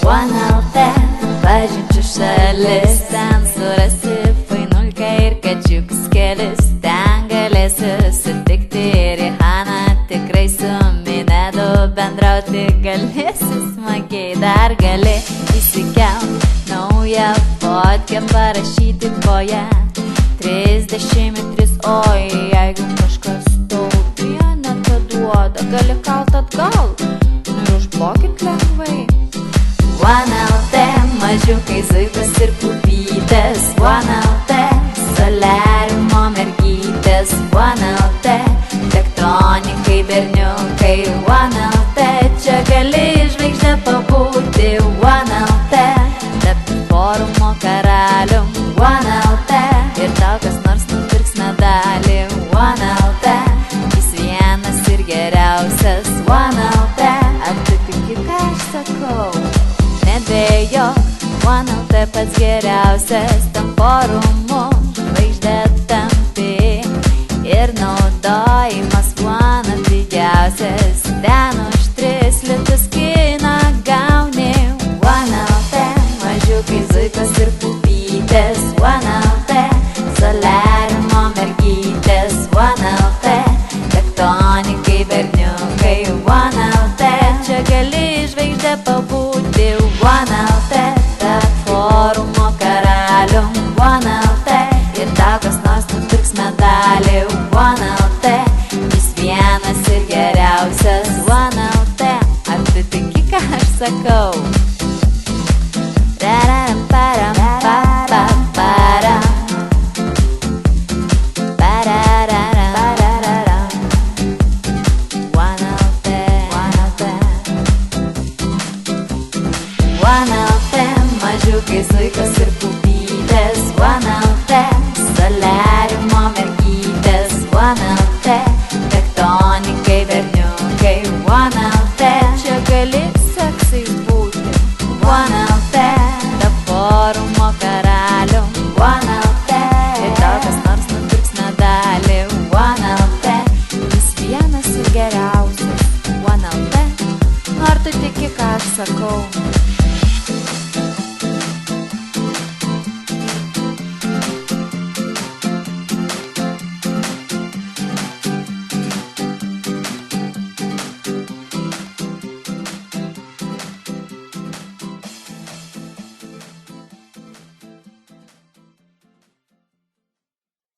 OneLT, pažinčių šalis, ten surasi fainulkę ir kačiukus kelis, ten galėsi sutikti ir Rihaną, tikrai su Minedu bendrauti galėsi smagiai, dar gali įsikelt naują fotkę, parašyti po ją 33, oi, jeigu kažkas tau vienetą duoda, gali kalt atgal ir užblokit lengvai. OneLT, mažiukai zuikos ir pupytės, OneLT, soliariumo mergytės, OneLT, tektonikai berniukai, OneLT, čia gali žvaigždę pabūti, OneLT, tapti forumo karalium, OneLT, ir tau kas nors nupirks medalį, OneLT, jis vienas ir geriausias, OneLT, ar tu tiki, ką aš sakau? Nebejok, OneLT pats geriausias, tam forumu žvaigždė tampi ir naudojimas One pigiausias, ten už 3 litus kiną gauni, OneLT, mažiukai zuikos ir pupytės, OneLT, soliariumo mergytės, OneLT, tektonikai berniukai, OneLT, čia gali žvaigždę pabūti, OneLT, tarp forumo karalium, OneLT, ir tau kas nors nupirks medalį, OneLT, jis vienas ir geriausias, OneLT, ar tu tiki, ką aš sakau? Pararam, param, param, param, parararam, parararam, OneLT, OneLT, OneLT, mažiukai zuikos ir pupytės, OneLT, soliariumo mergytės.